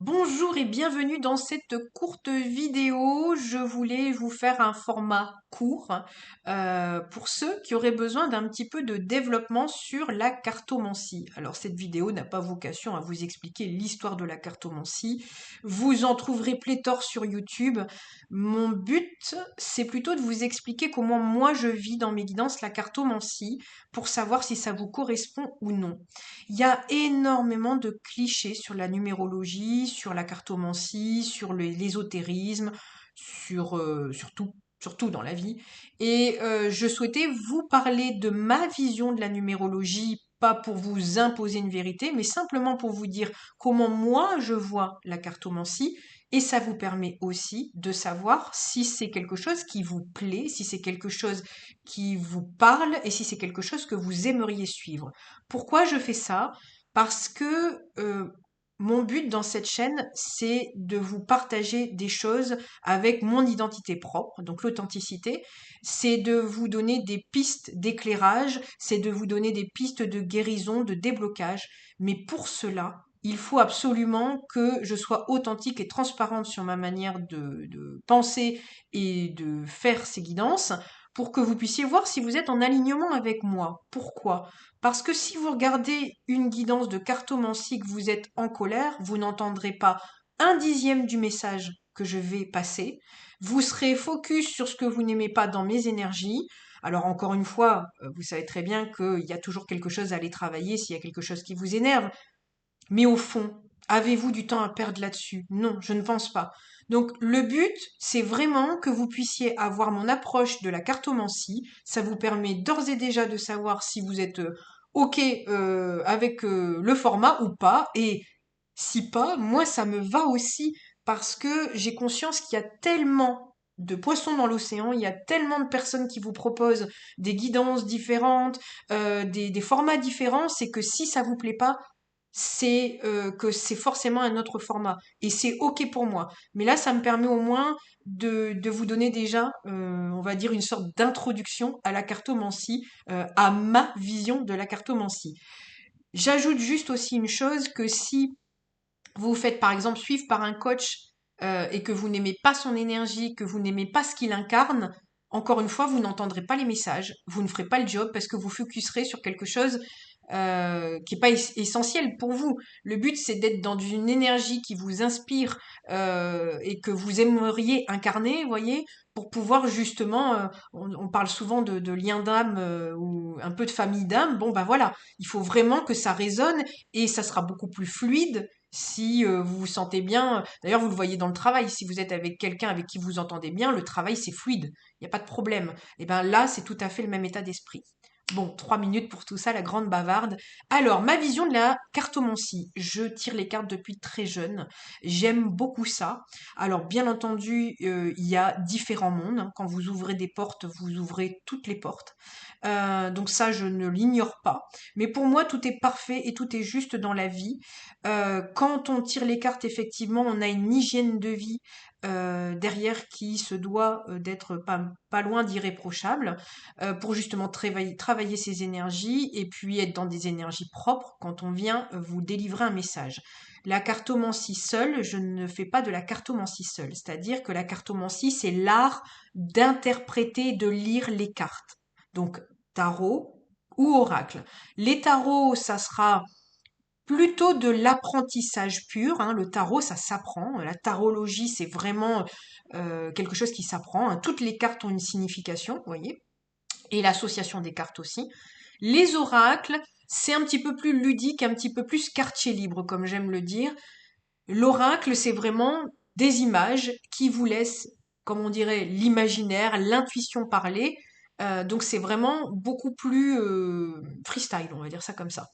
Bonjour et bienvenue dans cette courte vidéo. Je voulais vous faire un format court pour ceux qui auraient besoin d'un petit peu de développement sur la cartomancie. Alors cette vidéo n'a pas vocation à vous expliquer l'histoire de la cartomancie. Vous en trouverez pléthore sur YouTube. Mon but, c'est plutôt de vous expliquer comment moi je vis dans mes guidances la cartomancie pour savoir si ça vous correspond ou non. Il y a énormément de clichés sur la numérologie, sur la cartomancie, sur l'ésotérisme, surtout dans la vie. Et je souhaitais vous parler de ma vision de la numérologie, pas pour vous imposer une vérité, mais simplement pour vous dire comment moi je vois la cartomancie. Et ça vous permet aussi de savoir si c'est quelque chose qui vous plaît, si c'est quelque chose qui vous parle et si c'est quelque chose que vous aimeriez suivre. Pourquoi je fais ça? Parce que mon but dans cette chaîne, c'est de vous partager des choses avec mon identité propre, donc l'authenticité. C'est de vous donner des pistes d'éclairage, c'est de vous donner des pistes de guérison, de déblocage. Mais pour cela, il faut absolument que je sois authentique et transparente sur ma manière de penser et de faire ces guidances pour que vous puissiez voir si vous êtes en alignement avec moi. Pourquoi? Parce que si vous regardez une guidance de cartomancie que vous êtes en colère, vous n'entendrez pas un dixième du message que je vais passer. Vous serez focus sur ce que vous n'aimez pas dans mes énergies. Alors encore une fois, vous savez très bien qu'il y a toujours quelque chose à aller travailler s'il y a quelque chose qui vous énerve. Mais au fond, avez-vous du temps à perdre là-dessus? Non, je ne pense pas. Donc le but, c'est vraiment que vous puissiez avoir mon approche de la cartomancie. Ça vous permet d'ores et déjà de savoir si vous êtes OK avec le format ou pas. Et si pas, moi, ça me va aussi parce que j'ai conscience qu'il y a tellement de poissons dans l'océan, il y a tellement de personnes qui vous proposent des guidances différentes, des formats différents, c'est que si ça vous plaît pas, c'est que c'est forcément un autre format et c'est ok pour moi. Mais là, ça me permet au moins de vous donner déjà, on va dire, une sorte d'introduction à la cartomancie, à ma vision de la cartomancie. J'ajoute juste aussi une chose que si vous vous faites par exemple suivre par un coach et que vous n'aimez pas son énergie, que vous n'aimez pas ce qu'il incarne, encore une fois, vous n'entendrez pas les messages, vous ne ferez pas le job parce que vous focuserez sur quelque chose qui n'est pas essentiel pour vous. Le but, c'est d'être dans une énergie qui vous inspire et que vous aimeriez incarner, voyez, pour pouvoir justement, on parle souvent de lien d'âme ou un peu de famille d'âme. Bon, ben voilà, il faut vraiment que ça résonne et ça sera beaucoup plus fluide si vous vous sentez bien. D'ailleurs, vous le voyez dans le travail. Si vous êtes avec quelqu'un avec qui vous entendez bien, le travail c'est fluide. Il n'y a pas de problème. Et ben là, c'est tout à fait le même état d'esprit. Bon, 3 minutes pour tout ça, la grande bavarde. Alors, ma vision de la cartomancie. Je tire les cartes depuis très jeune. J'aime beaucoup ça. Alors, bien entendu, il y a différents mondes, hein. Quand vous ouvrez des portes, vous ouvrez toutes les portes. Donc ça, je ne l'ignore pas. Mais pour moi, tout est parfait et tout est juste dans la vie. Quand on tire les cartes, effectivement, on a une hygiène de vie derrière qui se doit d'être pas loin d'irréprochable pour justement travailler ses énergies et puis être dans des énergies propres quand on vient vous délivrer un message. La cartomancie seule, je ne fais pas de la cartomancie seule. C'est-à-dire que la cartomancie, c'est l'art d'interpréter, de lire les cartes. Donc, tarot ou oracle. Les tarots, ça sera plutôt de l'apprentissage pur, hein. Le tarot, ça s'apprend. La tarologie, c'est vraiment quelque chose qui s'apprend, hein. Toutes les cartes ont une signification, vous voyez, et l'association des cartes aussi. Les oracles, c'est un petit peu plus ludique, un petit peu plus quartier libre, comme j'aime le dire. L'oracle, c'est vraiment des images qui vous laissent, comme on dirait, l'imaginaire, l'intuition parler. Donc c'est vraiment beaucoup plus freestyle, on va dire ça comme ça.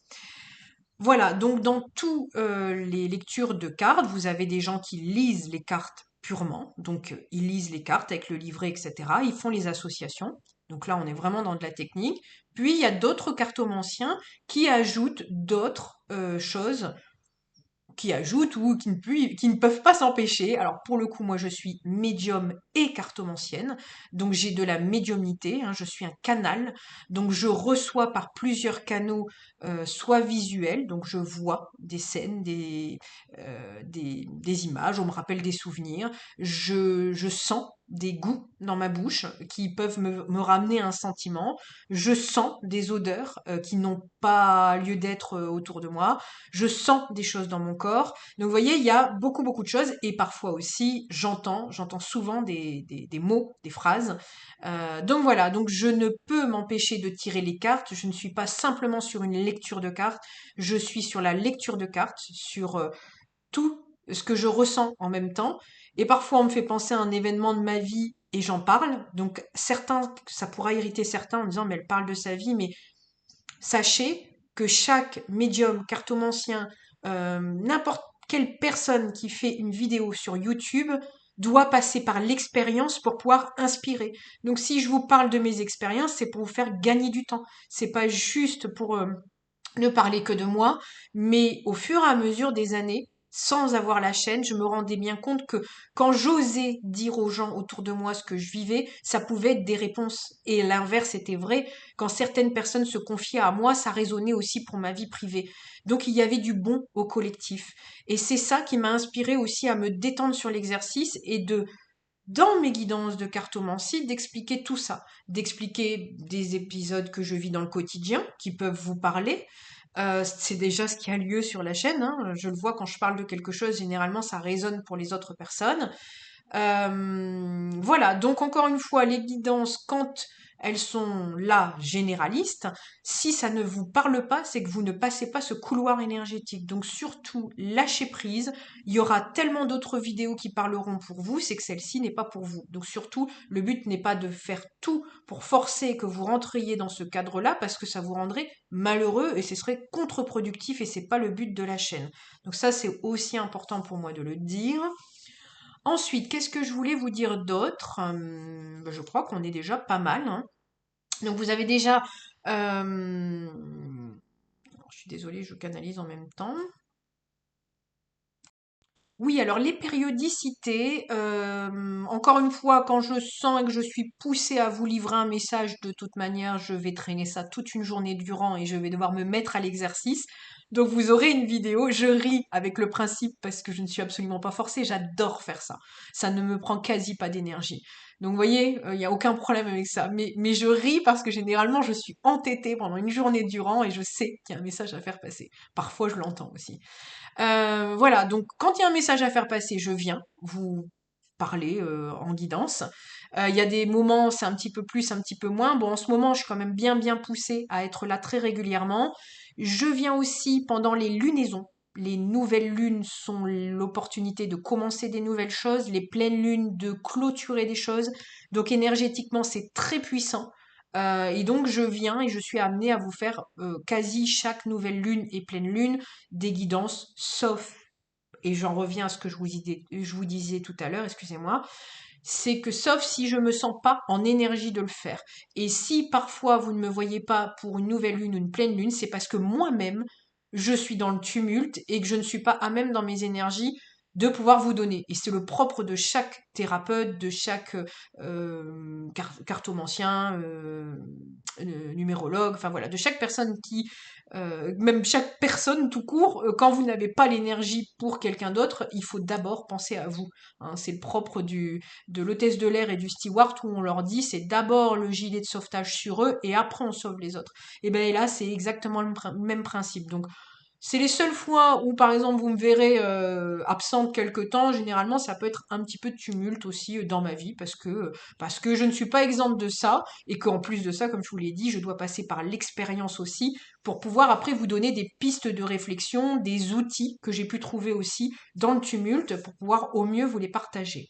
Voilà, donc dans tous les lectures de cartes, vous avez des gens qui lisent les cartes purement, donc ils lisent les cartes avec le livret, etc. Ils font les associations, donc là on est vraiment dans de la technique. Puis il y a d'autres cartomanciens qui ajoutent d'autres choses qui ajoutent ou qui ne peuvent pas s'empêcher. Alors pour le coup, moi je suis médium et cartomancienne, donc j'ai de la médiumnité, hein, je suis un canal, donc je reçois par plusieurs canaux, soit visuels, donc je vois des scènes, des images, on me rappelle des souvenirs, je sens des goûts dans ma bouche qui peuvent me ramener un sentiment, je sens des odeurs qui n'ont pas lieu d'être autour de moi, je sens des choses dans mon corps. Donc vous voyez, il y a beaucoup beaucoup de choses et parfois aussi j'entends souvent des mots, des phrases. Donc voilà, donc je ne peux m'empêcher de tirer les cartes. Je ne suis pas simplement sur une lecture de cartes, je suis sur la lecture de cartes, sur tout ce que je ressens en même temps. Et parfois, on me fait penser à un événement de ma vie et j'en parle. Donc, ça pourra irriter certains en disant, mais elle parle de sa vie, mais sachez que chaque médium, cartomancien, n'importe quelle personne qui fait une vidéo sur YouTube doit passer par l'expérience pour pouvoir inspirer. Donc si je vous parle de mes expériences, c'est pour vous faire gagner du temps. C'est pas juste pour ne parler que de moi, mais au fur et à mesure des années, sans avoir la chaîne, je me rendais bien compte que quand j'osais dire aux gens autour de moi ce que je vivais, ça pouvait être des réponses. Et l'inverse était vrai. Quand certaines personnes se confiaient à moi, ça résonnait aussi pour ma vie privée. Donc il y avait du bon au collectif. Et c'est ça qui m'a inspiré aussi à me détendre sur l'exercice et dans mes guidances de cartomancie, d'expliquer tout ça, d'expliquer des épisodes que je vis dans le quotidien qui peuvent vous parler. C'est déjà ce qui a lieu sur la chaîne, hein. Je le vois quand je parle de quelque chose, généralement ça résonne pour les autres personnes. Voilà, donc encore une fois, les guidances, quand elles sont là, généralistes, si ça ne vous parle pas, c'est que vous ne passez pas ce couloir énergétique. Donc surtout, lâchez prise. Il y aura tellement d'autres vidéos qui parleront pour vous, c'est que celle-ci n'est pas pour vous. Donc surtout, le but n'est pas de faire tout pour forcer que vous rentriez dans ce cadre-là, parce que ça vous rendrait malheureux et ce serait contre-productif et c'est pas le but de la chaîne. Donc ça, c'est aussi important pour moi de le dire. Ensuite, qu'est-ce que je voulais vous dire d'autre? Je crois qu'on est déjà pas mal, hein. Donc vous avez déjà... je suis désolée, je canalise en même temps. Oui, alors les périodicités, encore une fois, quand je sens et que je suis poussée à vous livrer un message, de toute manière, je vais traîner ça toute une journée durant et je vais devoir me mettre à l'exercice. Donc vous aurez une vidéo, je ris avec le principe parce que je ne suis absolument pas forcée, j'adore faire ça. Ça ne me prend quasi pas d'énergie. Donc vous voyez, il n'y a aucun problème avec ça. Mais je ris parce que généralement je suis entêtée pendant une journée durant et je sais qu'il y a un message à faire passer. Parfois je l'entends aussi. Voilà, donc quand il y a un message à faire passer, je viens vous parler en guidance. Il y a des moments, c'est un petit peu plus, un petit peu moins. Bon, en ce moment, je suis quand même bien poussée à être là très régulièrement. Je viens aussi pendant les lunaisons. Les nouvelles lunes sont l'opportunité de commencer des nouvelles choses, les pleines lunes de clôturer des choses. Donc énergétiquement, c'est très puissant. Et donc je viens et je suis amenée à vous faire quasi chaque nouvelle lune et pleine lune des guidances, sauf, et j'en reviens à ce que je vous disais tout à l'heure, excusez-moi, c'est que sauf si je me sens pas en énergie de le faire. Et si parfois vous ne me voyez pas pour une nouvelle lune ou une pleine lune, c'est parce que moi-même, je suis dans le tumulte et que je ne suis pas à même dans mes énergies de pouvoir vous donner. Et c'est le propre de chaque thérapeute, de chaque cartomancien, numérologue, enfin voilà, de chaque personne qui même chaque personne tout court, quand vous n'avez pas l'énergie pour quelqu'un d'autre, il faut d'abord penser à vous, hein. C'est le propre de l'hôtesse de l'air et du steward où on leur dit c'est d'abord le gilet de sauvetage sur eux et après on sauve les autres. Et ben là c'est exactement le même principe. Donc c'est les seules fois où, par exemple, vous me verrez absente quelque temps. Généralement, ça peut être un petit peu de tumulte aussi dans ma vie parce que je ne suis pas exempte de ça et qu'en plus de ça, comme je vous l'ai dit, je dois passer par l'expérience aussi pour pouvoir après vous donner des pistes de réflexion, des outils que j'ai pu trouver aussi dans le tumulte pour pouvoir au mieux vous les partager.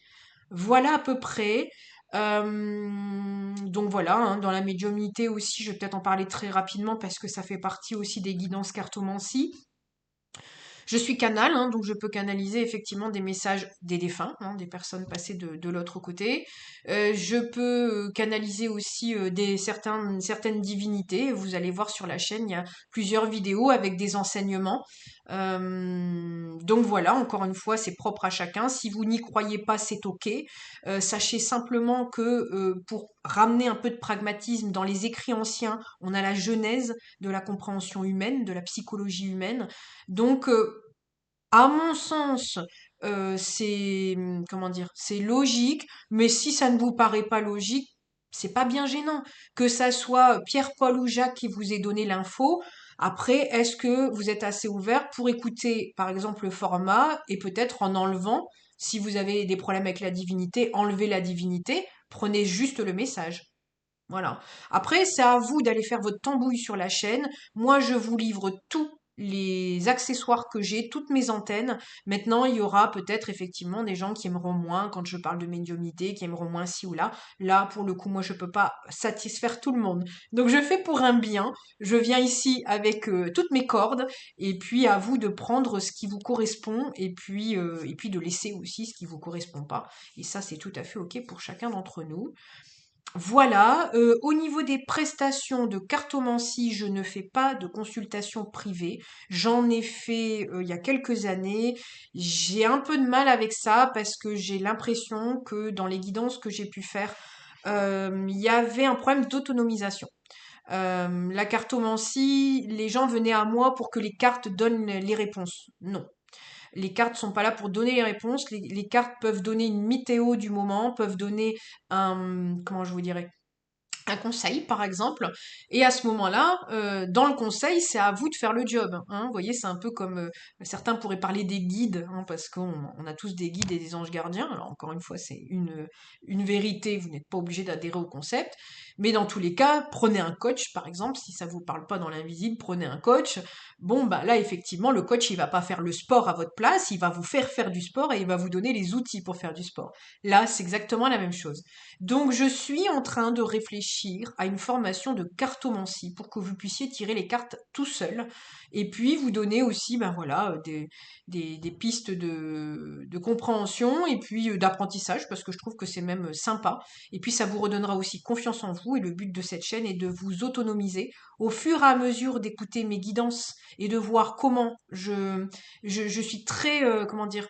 Voilà à peu près. Donc voilà, hein, dans la médiumnité aussi, je vais peut-être en parler très rapidement parce que ça fait partie aussi des guidances cartomancie. Je suis canal, hein, donc je peux canaliser effectivement des messages des défunts, hein, des personnes passées de l'autre côté. Je peux canaliser aussi certaines divinités. Vous allez voir sur la chaîne, il y a plusieurs vidéos avec des enseignements. Donc voilà, encore une fois, c'est propre à chacun. Si vous n'y croyez pas, c'est ok. Sachez simplement que pour ramener un peu de pragmatisme dans les écrits anciens, on a la genèse de la compréhension humaine, de la psychologie humaine. Donc, à mon sens, c'est comment dire, c'est logique, mais si ça ne vous paraît pas logique, c'est pas bien gênant. Que ça soit Pierre, Paul ou Jacques qui vous ait donné l'info. Après, est-ce que vous êtes assez ouvert pour écouter, par exemple, le format et peut-être en enlevant, si vous avez des problèmes avec la divinité, enlevez la divinité, prenez juste le message. Voilà. Après, c'est à vous d'aller faire votre tambouille sur la chaîne. Moi, je vous livre tous les accessoires que j'ai, toutes mes antennes. Maintenant, il y aura peut-être effectivement des gens qui aimeront moins quand je parle de médiumnité, qui aimeront moins ci ou là. Là, pour le coup, moi, je peux pas satisfaire tout le monde. Donc, je fais pour un bien. Je viens ici avec toutes mes cordes, et puis à vous de prendre ce qui vous correspond, et puis de laisser aussi ce qui vous correspond pas. Et ça, c'est tout à fait ok pour chacun d'entre nous. Voilà, au niveau des prestations de cartomancie, je ne fais pas de consultation privée. J'en ai fait, il y a quelques années. J'ai un peu de mal avec ça parce que j'ai l'impression que dans les guidances que j'ai pu faire, il y avait un problème d'autonomisation. La cartomancie, les gens venaient à moi pour que les cartes donnent les réponses. Non. Les cartes sont pas là pour donner les réponses. Les cartes peuvent donner une météo du moment, peuvent donner comment je vous dirais, un conseil, par exemple. Et à ce moment-là, dans le conseil, c'est à vous de faire le job. Hein. Vous voyez, c'est un peu comme certains pourraient parler des guides, hein, parce qu'on a tous des guides et des anges gardiens. Alors encore une fois, c'est une vérité. Vous n'êtes pas obligé d'adhérer au concept. Mais dans tous les cas, prenez un coach, par exemple, si ça vous parle pas dans l'invisible, prenez un coach. Bon, bah là, effectivement, le coach, il va pas faire le sport à votre place, il va vous faire faire du sport et il va vous donner les outils pour faire du sport. Là, c'est exactement la même chose. Donc, je suis en train de réfléchir à une formation de cartomancie pour que vous puissiez tirer les cartes tout seul et puis vous donner aussi, ben voilà, des pistes de compréhension et puis d'apprentissage parce que je trouve que c'est même sympa. Et puis, ça vous redonnera aussi confiance en vous et le but de cette chaîne est de vous autonomiser au fur et à mesure d'écouter mes guidances et de voir comment je suis très, comment dire,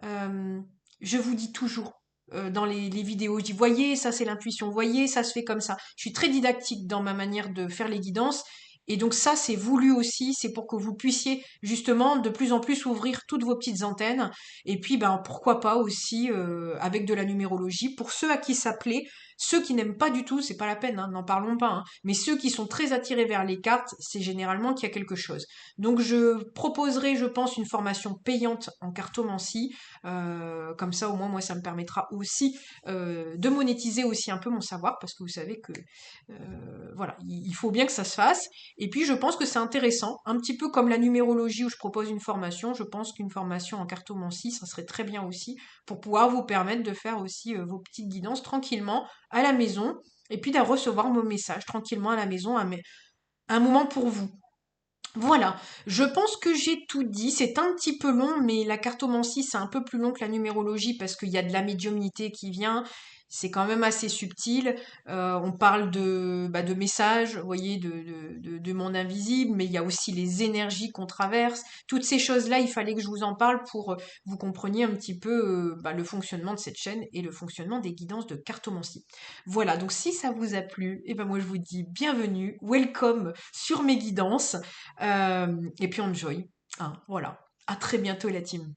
euh, je vous dis toujours dans les vidéos, je dis, voyez, ça c'est l'intuition, voyez, ça se fait comme ça. Je suis très didactique dans ma manière de faire les guidances. Et donc ça, c'est voulu aussi, c'est pour que vous puissiez justement de plus en plus ouvrir toutes vos petites antennes. Et puis, ben, pourquoi pas aussi avec de la numérologie. Pour ceux à qui ça plaît, ceux qui n'aiment pas du tout, c'est pas la peine, hein, n'en parlons pas. Hein. Mais ceux qui sont très attirés vers les cartes, c'est généralement qu'il y a quelque chose. Donc je proposerai, je pense, une formation payante en cartomancie comme ça, au moins, moi, ça me permettra aussi de monétiser aussi un peu mon savoir, parce que vous savez que voilà, il faut bien que ça se fasse. Et puis, je pense que c'est intéressant, un petit peu comme la numérologie où je propose une formation. Je pense qu'une formation en cartomancie, ça serait très bien aussi pour pouvoir vous permettre de faire aussi vos petites guidances tranquillement à la maison, et puis de recevoir vos messages tranquillement à la maison, un moment pour vous. Voilà, je pense que j'ai tout dit. C'est un petit peu long, mais la cartomancie, c'est un peu plus long que la numérologie parce qu'il y a de la médiumnité qui vient. C'est quand même assez subtil. On parle de messages, vous voyez, de monde invisible, mais il y a aussi les énergies qu'on traverse. Toutes ces choses-là, il fallait que je vous en parle pour vous compreniez un petit peu le fonctionnement de cette chaîne et le fonctionnement des guidances de cartomancie. Voilà, donc si ça vous a plu, et ben moi je vous dis bienvenue, welcome sur mes guidances. Et puis enjoy. Hein, voilà. À très bientôt la team.